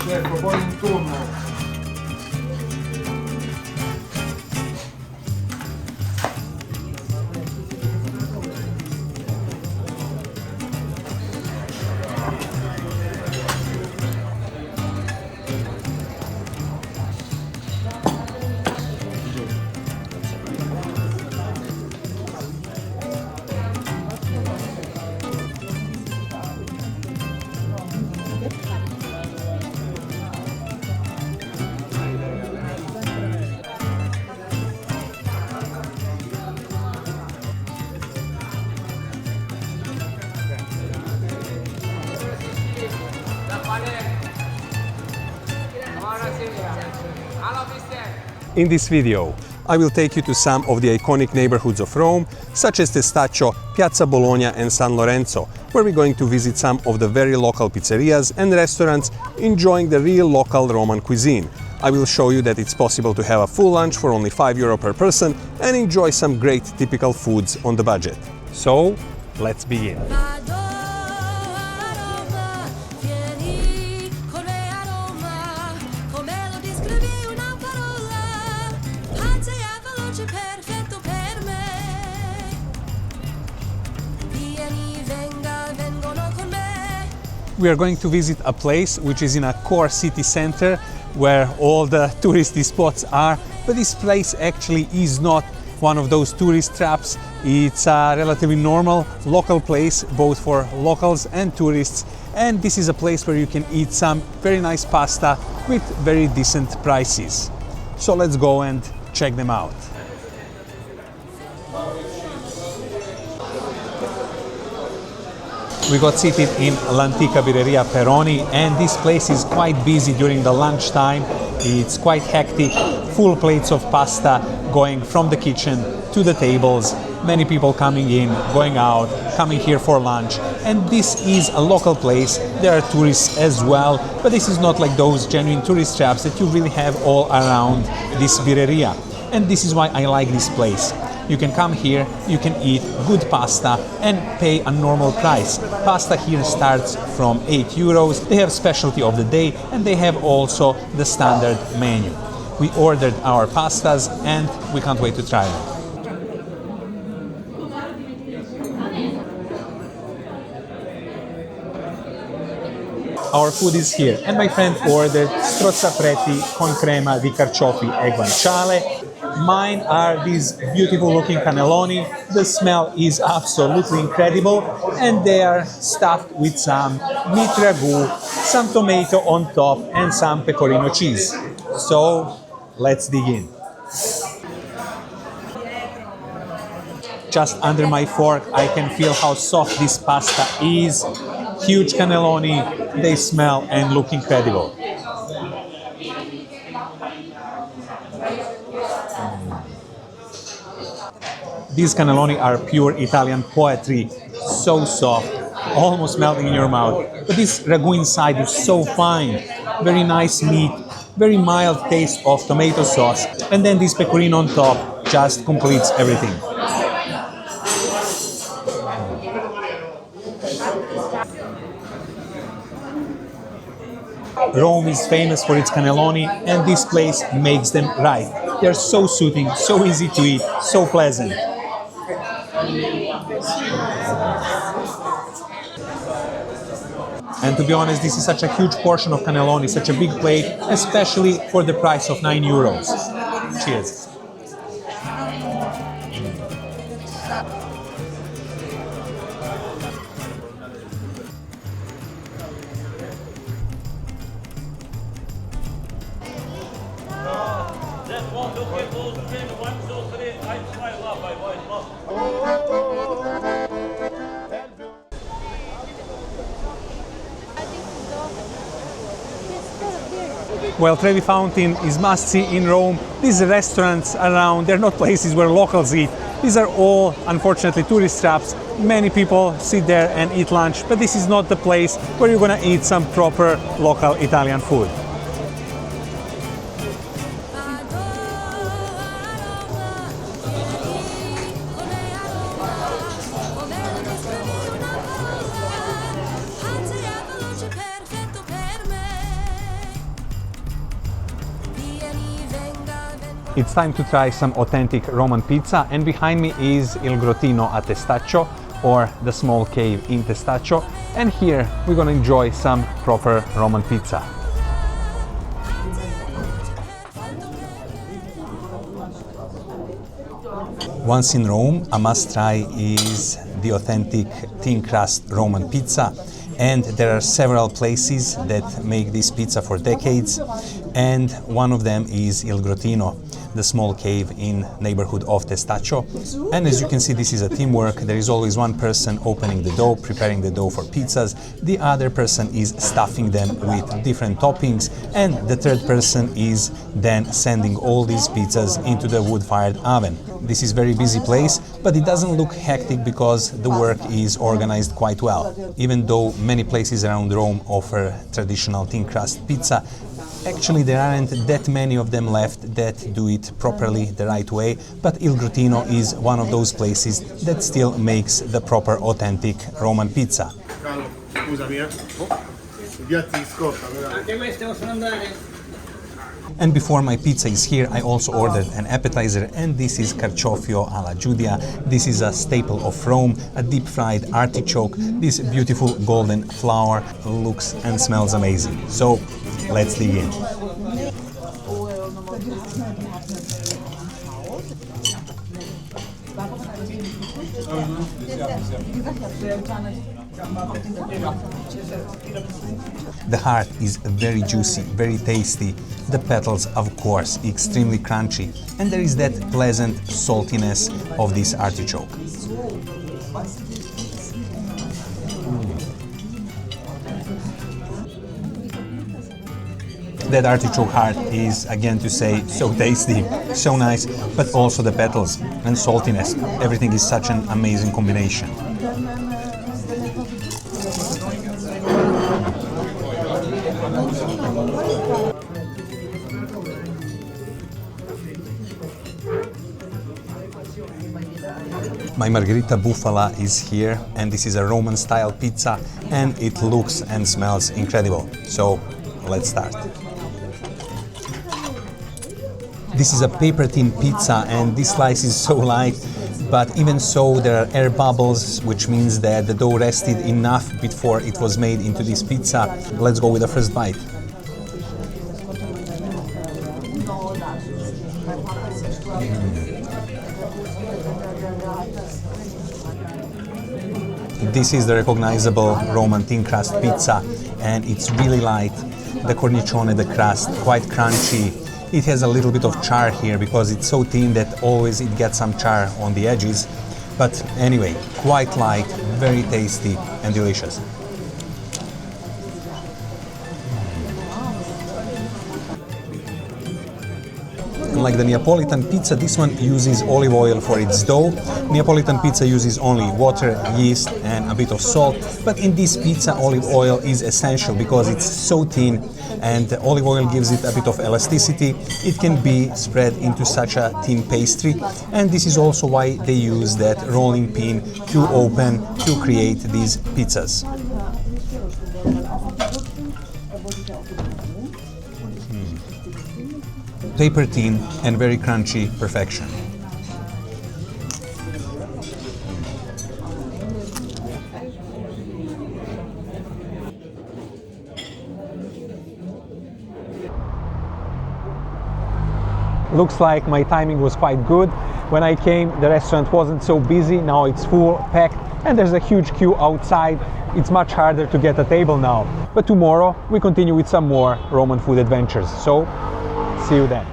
Ecco, poi in turno. In this video, I will take you to some of the iconic neighborhoods of Rome, such as Testaccio, Piazza Bologna and San Lorenzo, where we're going to visit some of the very local pizzerias and restaurants, enjoying the real local Roman cuisine. I will show you that it's possible to have a full lunch for only €5 per person and enjoy some great typical foods on the budget. So, let's begin. We are going to visit a place which is in a core city center where all the touristy spots are, but this place actually is not one of those tourist traps. It's a relatively normal local place, both for locals and tourists, and this is a place where you can eat some very nice pasta with very decent prices. So let's go and check them out. We got seated in L'Antica Birreria Peroni, and this place is quite busy during the lunchtime. It's quite hectic, full plates of pasta going from the kitchen to the tables, many people coming in, going out, coming here for lunch. And this is a local place. There are tourists as well, but this is not like those genuine tourist traps that you really have all around this birreria. And this is why I like this place. You can come here, you can eat good pasta and pay a normal price. Pasta here starts from €8. They have specialty of the day and they have also the standard menu. We ordered our pastas and we can't wait to try them. Our food is here and my friend ordered strozzapreti con crema di carciofi e guanciale. Mine are these beautiful looking cannelloni. The smell is absolutely incredible and they are stuffed with some meat ragu, some tomato on top and some pecorino cheese. So let's dig in. Just under my fork I can feel how soft this pasta is. Huge cannelloni, they smell and look incredible. These cannelloni are pure Italian poetry, so soft, almost melting in your mouth. But this ragu inside is so fine, very nice meat, very mild taste of tomato sauce, and then this pecorino on top just completes everything. Rome is famous for its cannelloni, and this place makes them right. They're so soothing, so easy to eat, so pleasant. And to be honest, this is such a huge portion of cannelloni, such a big plate, especially for the price of €9. Cheers. Well, Trevi Fountain is must-see in Rome. These restaurants around, they're not places where locals eat. These are all, unfortunately, tourist traps. Many people sit there and eat lunch, but this is not the place where you're gonna eat some proper local Italian food. It's time to try some authentic Roman pizza, and behind me is Il Grottino a Testaccio, or the small cave in Testaccio, and here we're gonna enjoy some proper Roman pizza. Once in Rome, a must try is the authentic thin crust Roman pizza, and there are several places that make this pizza for decades, and one of them is Il Grottino, the small cave in neighborhood of Testaccio. And as you can see, this is a teamwork. There is always one person opening the dough, preparing the dough for pizzas, the other person is stuffing them with different toppings, and the third person is then sending all these pizzas into the wood-fired oven. This is a very busy place, but it doesn't look hectic because the work is organized quite well. Even though many places around Rome offer traditional thin crust pizza, actually there aren't that many of them left that do it properly, the right way, but Il Grottino is one of those places that still makes the proper authentic Roman pizza. Scusami, i piatti di scorta. Anche queste possono andare? And before my pizza is here, I also ordered an appetizer, and this is carciofio alla Giudia. This is a staple of Rome, a deep-fried artichoke. This beautiful golden flower looks and smells amazing. So, let's dig in. The heart is very juicy, very tasty. The petals, of course, extremely crunchy. And there is that pleasant saltiness of this artichoke. That artichoke heart is, again to say, so tasty, so nice, but also the petals and saltiness. Everything is such an amazing combination. My margherita bufala is here, and this is a Roman style pizza, and it looks and smells incredible. So let's start. This is a paper thin pizza, and this slice is so light, but even so there are air bubbles, which means that the dough rested enough before it was made into this pizza. Let's go with the first bite. This is the recognizable Roman thin crust pizza, and it's really light. The cornicione, the crust, quite crunchy. It has a little bit of char here because it's so thin that always it gets some char on the edges. But anyway, quite light, very tasty and delicious. Like the Neapolitan pizza, this one uses olive oil for its dough. Neapolitan pizza uses only water, yeast and a bit of salt, but in this pizza olive oil is essential because it's so thin, and olive oil gives it a bit of elasticity. It can be spread into such a thin pastry, and this is also why they use that rolling pin to open to create these pizzas. Paper thin and very crunchy perfection. Looks like my timing was quite good. When I came, the restaurant wasn't so busy. Now it's full, packed, and there's a huge queue outside. It's much harder to get a table now. But tomorrow we continue with some more Roman food adventures. So, see you then.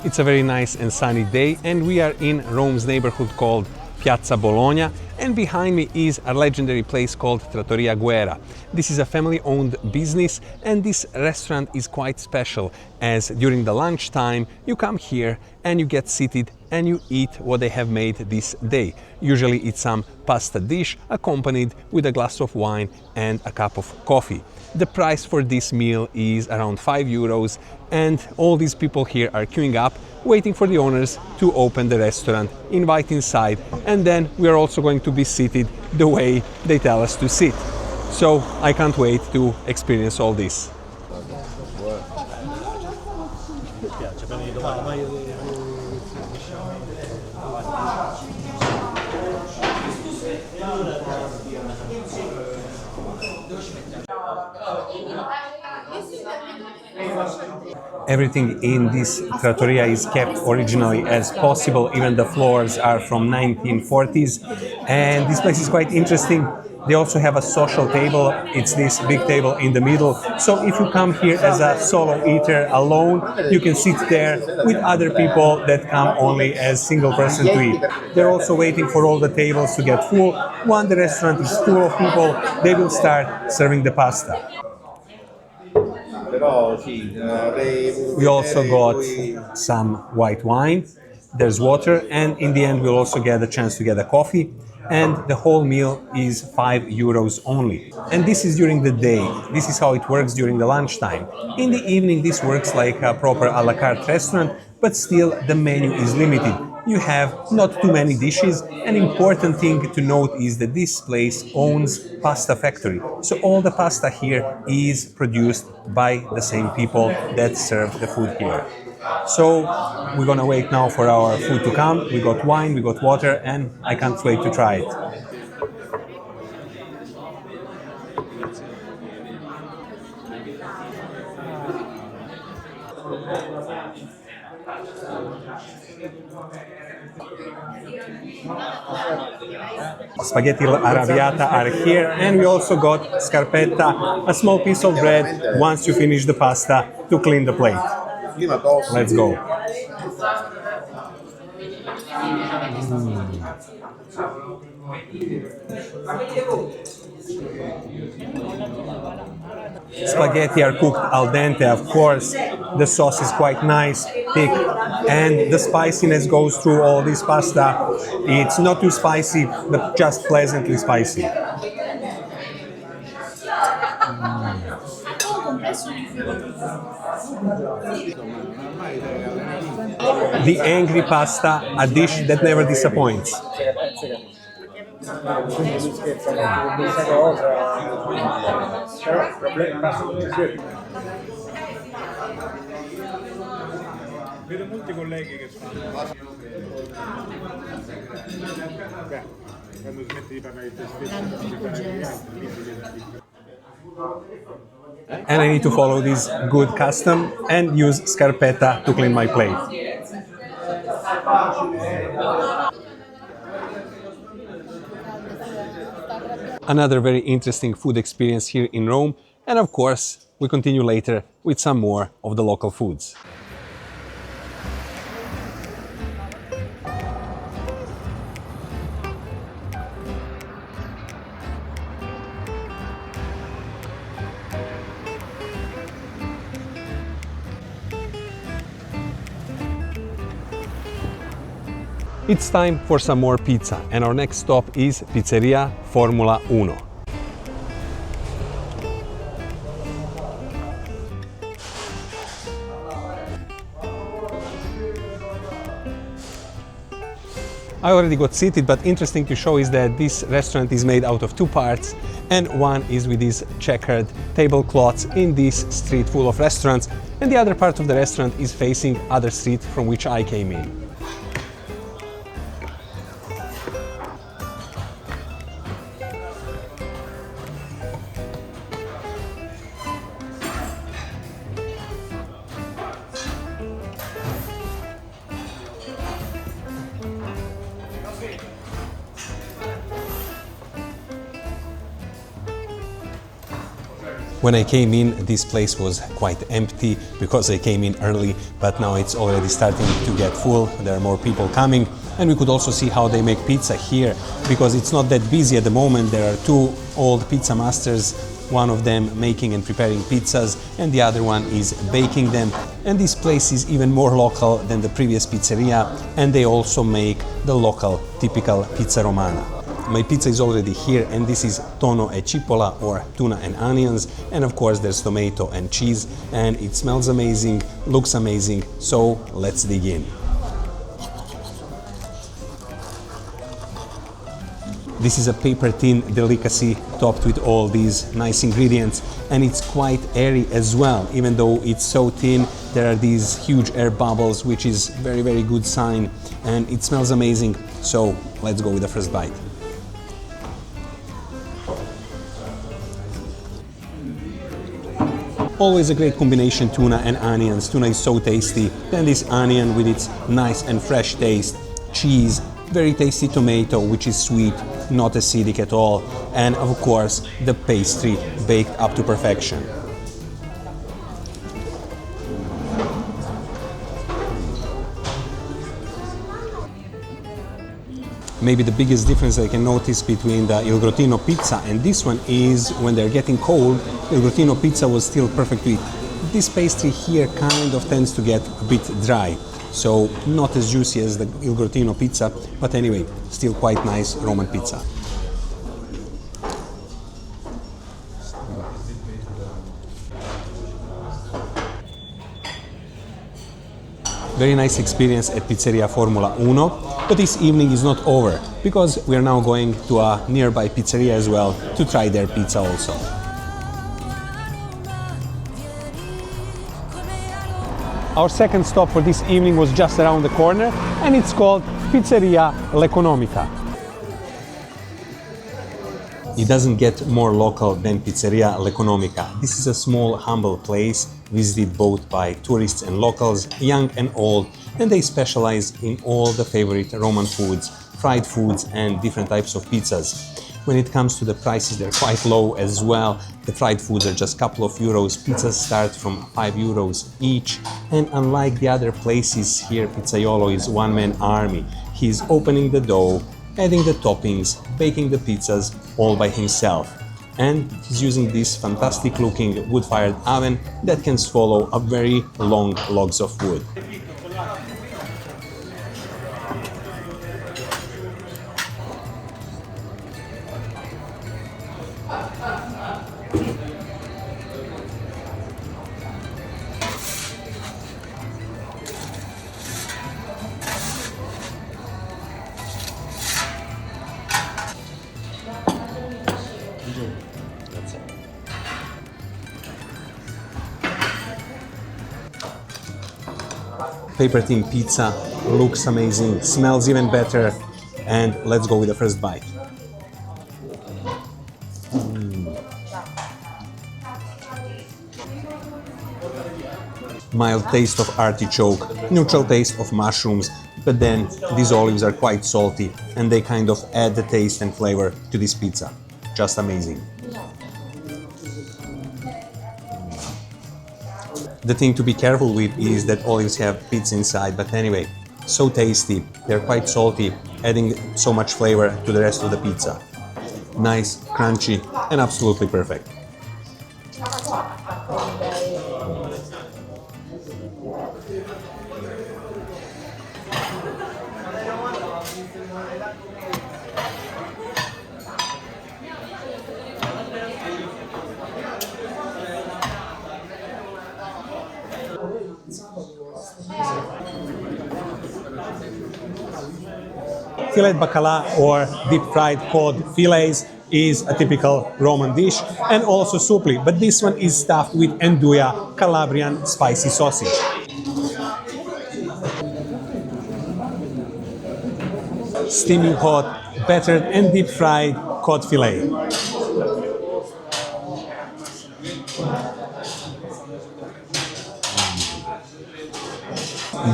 It's a very nice and sunny day, and we are in Rome's neighborhood called Piazza Bologna, and behind me is a legendary place called Trattoria Guerra. This is a family-owned business, and this restaurant is quite special, as during the lunchtime you come here and you get seated and you eat what they have made this day. Usually it's some pasta dish accompanied with a glass of wine and a cup of coffee. The price for this meal is around 5 euros, and all these people here are queuing up, waiting for the owners to open the restaurant, invite inside, and then we are also going to be seated the way they tell us to sit. So I can't wait to experience all this. Everything in this trattoria is kept originally as possible. Even the floors are from 1940s, and this place is quite interesting. They also have a social table. It's this big table in the middle. So if you come here as a solo eater alone, you can sit there with other people that come only as single person to eat. They're also waiting for all the tables to get full. When the restaurant is full of people, they will start serving the pasta. We also got some white wine, there's water, and in the end we'll also get a chance to get a coffee, and the whole meal is 5 euros only. And this is during the day. This is how it works during the lunchtime. In the evening this works like a proper a la carte restaurant, but still the menu is limited. You have not too many dishes. An important thing to note is that this place owns pasta factory. So all the pasta here is produced by the same people that serve the food here. So we're gonna wait now for our food to come. We got wine, we got water, and I can't wait to try it. Spaghetti arrabbiata are here, and we also got scarpetta, a small piece of bread once you finish the pasta to clean the plate. Let's go. Spaghetti are cooked al dente, of course. The sauce is quite nice, thick, and the spiciness goes through all this pasta. It's not too spicy, but just pleasantly spicy. The angry pasta, a dish that never disappoints. Vedo molti colleghi che fanno. Quando smetti di parlare di te stesso, di parlare degli altri, lì. And I need to follow this good custom and use scarpetta to clean my plate. Another very interesting food experience here in Rome, and of course we continue later with some more of the local foods. It's time for some more pizza, and our next stop is Pizzeria Formula 1. I already got seated, but interesting to show is that this restaurant is made out of two parts, and one is with these checkered tablecloths in this street full of restaurants, and the other part of the restaurant is facing other street from which I came in. When I came in, this place was quite empty because I came in early, but now it's already starting to get full. There are more people coming, and we could also see how they make pizza here because it's not that busy at the moment. There are two old pizza masters One of them making and preparing pizzas, and the other one is baking them. And this place is even more local than the previous pizzeria, and they also make the local typical pizza romana. My pizza is already here, and this is tonno e cipolla, or tuna and onions, and of course there's tomato and cheese, and it smells amazing, looks amazing, so let's dig in. This is a paper thin delicacy topped with all these nice ingredients, and it's quite airy as well. Even though it's so thin, there are these huge air bubbles, which is very good sign, and it smells amazing. So let's go with the first bite. Always a great combination, tuna and onions. Tuna is so tasty. Then this onion with its nice and fresh taste. Cheese, very tasty tomato, which is sweet, not acidic at all. And of course, the pastry baked up to perfection. Maybe the biggest difference I can notice between the Il Grottino pizza and this one is when they're getting cold, Il Grottino pizza was still perfect to eat. This pastry here kind of tends to get a bit dry, so not as juicy as the Il Grottino pizza, but anyway, still quite nice Roman pizza. Very nice experience at Pizzeria Formula 1, but this evening is not over, because we are now going to a nearby pizzeria as well to try their pizza also. Our second stop for this evening was just around the corner, and it's called Pizzeria L'Economica. It doesn't get more local than Pizzeria L'Economica. This is a small, humble place visited both by tourists and locals, young and old, and they specialize in all the favorite Roman foods, fried foods and different types of pizzas. When it comes to the prices, they're quite low as well. The fried foods are just a couple of euros. Pizzas start from 5 euros each. And unlike the other places here, Pizzaiolo is one-man army. He's opening the dough, adding the toppings, baking the pizzas all by himself. And he's using this fantastic looking wood-fired oven that can swallow a very long logs of wood. Paper thin pizza, looks amazing, smells even better, and let's go with the first bite. Mild taste of artichoke, neutral taste of mushrooms, but then these olives are quite salty and they kind of add the taste and flavor to this pizza. Just amazing. The thing to be careful with is that olives have pits inside, but anyway, so tasty. They're quite salty, adding so much flavor to the rest of the pizza. Nice, crunchy, and absolutely perfect. Filet bacala, or deep-fried cod fillets, is a typical Roman dish, and also supli, but this one is stuffed with andouille, Calabrian spicy sausage. Steaming hot, battered and deep-fried cod fillet.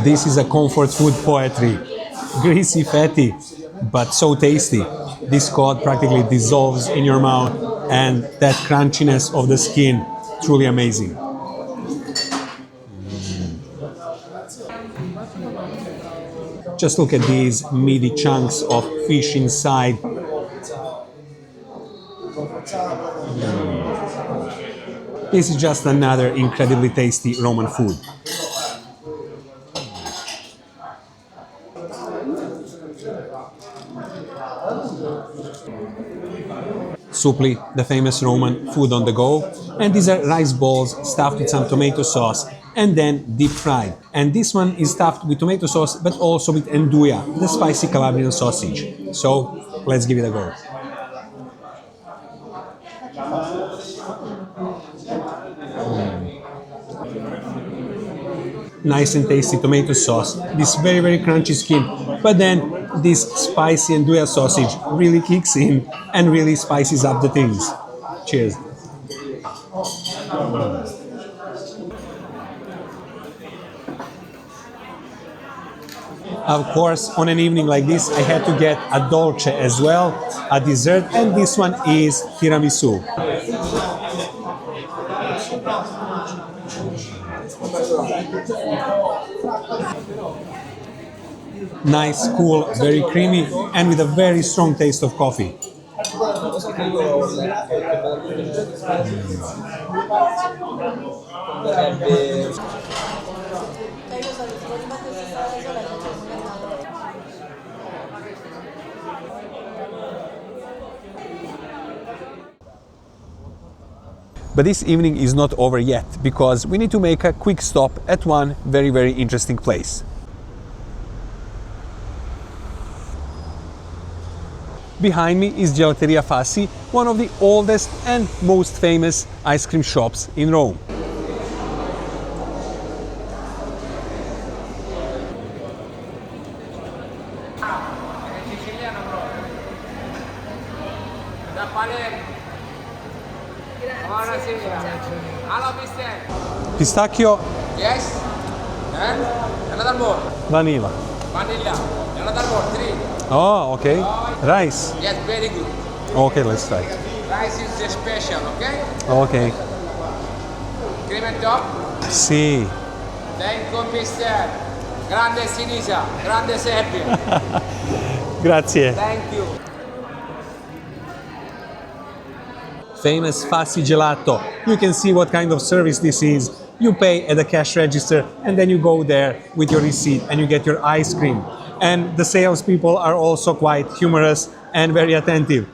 This is a comfort food poetry. Greasy, fatty, but so tasty. This cod practically dissolves in your mouth, and that crunchiness of the skin, truly amazing. Just look at these meaty chunks of fish inside. This is just another incredibly tasty Roman food. Supli, the famous Roman food on the go, and these are rice balls stuffed with some tomato sauce and then deep fried. And this one is stuffed with tomato sauce but also with nduja, the spicy Calabrian sausage. So let's give it a go. Nice and tasty tomato sauce, this very crunchy skin, but then this spicy nduja sausage really kicks in and really spices up the things. Cheers. Of course, on an evening like this, I had to get a dolce as well, a dessert, and this one is tiramisu. Nice, cool, very creamy, and with a very strong taste of coffee. But this evening is not over yet, because we need to make a quick stop at one very interesting place. Behind me is Gelateria Fassi, one of the oldest and most famous ice cream shops in Rome. Pistachio? Yes. And another more. Vanilla. Vanilla. Another more. 3. Oh, okay. Rice. Yes, very good. Okay, let's try. Rice is the special, okay? Okay. Cream and top. Sì. Thank you, mister. Grande Sinisa. Grande Seppia. Grazie. Thank you. Famous Fassi gelato. You can see what kind of service this is. You pay at the cash register and then you go there with your receipt and you get your ice cream. And the salespeople are also quite humorous and very attentive.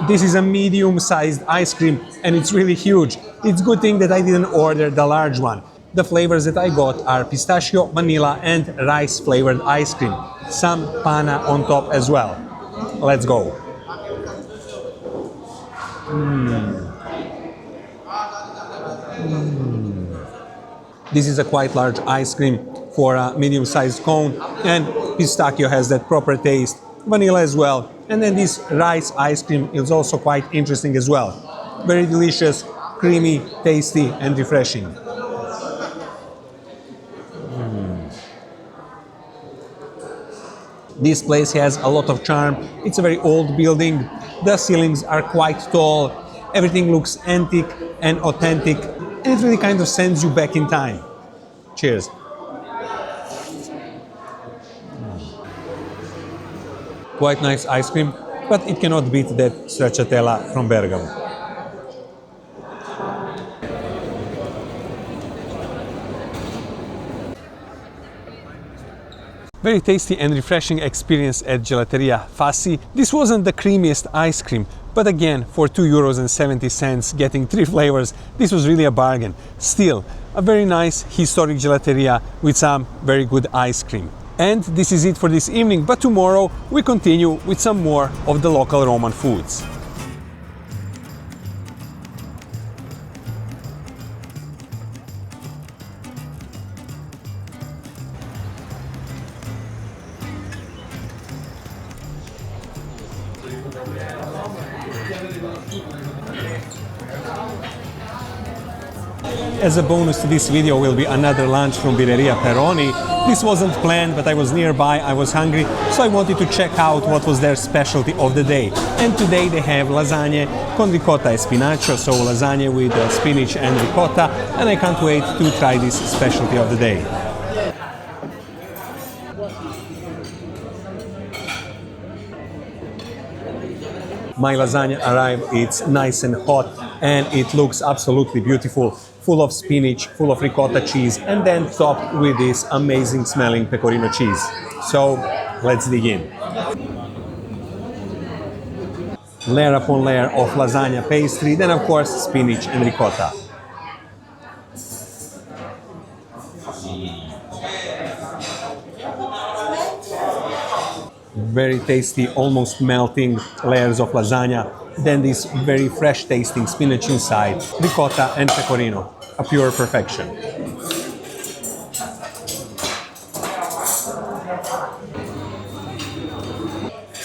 This is a medium-sized ice cream and it's really huge. It's a good thing that I didn't order the large one. The flavors that I got are pistachio, vanilla and rice flavored ice cream. Some panna on top as well. Let's go. This is a quite large ice cream for a medium-sized cone, and pistachio has that proper taste, vanilla as well, and then this rice ice cream is also quite interesting as well. Very delicious, creamy, tasty and refreshing. This place has a lot of charm. It's a very old building. The ceilings are quite tall. Everything looks antique and authentic, and it really kind of sends you back in time. Cheers. Quite nice ice cream, but it cannot beat that stracciatella from Bergamo. Very tasty and refreshing experience at Gelateria Fassi. This wasn't the creamiest ice cream, but again, for €2.70 getting 3 flavors, this was really a bargain. Still, a very nice historic gelateria with some very good ice cream. And this is it for this evening, but tomorrow we continue with some more of the local Roman foods. As a bonus to this video will be another lunch from Birreria Peroni. This wasn't planned, but I was nearby, I was hungry, so I wanted to check out what was their specialty of the day. And today they have lasagna con ricotta e spinacio, so lasagna with spinach and ricotta, and I can't wait to try this specialty of the day. My lasagna arrived, it's nice and hot, and it looks absolutely beautiful, full of spinach, full of ricotta cheese, and then topped with this amazing smelling pecorino cheese. So let's dig in. Layer upon layer of lasagna pastry, then of course spinach and ricotta. Very tasty, almost melting layers of lasagna, then this very fresh tasting spinach inside, ricotta and pecorino, a pure perfection.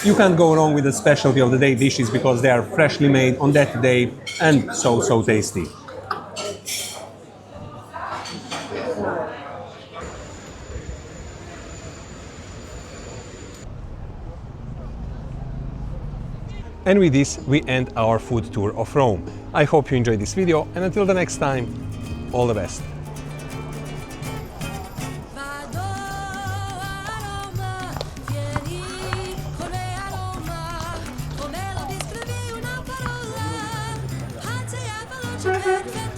You can't go wrong with the specialty of the day dishes because they are freshly made on that day and so tasty. And with this, we end our food tour of Rome. I hope you enjoyed this video, and until the next time, all the best. Vado a Roma, vieni con me a Roma, come lo descrivi una parola, anzi è veloce perché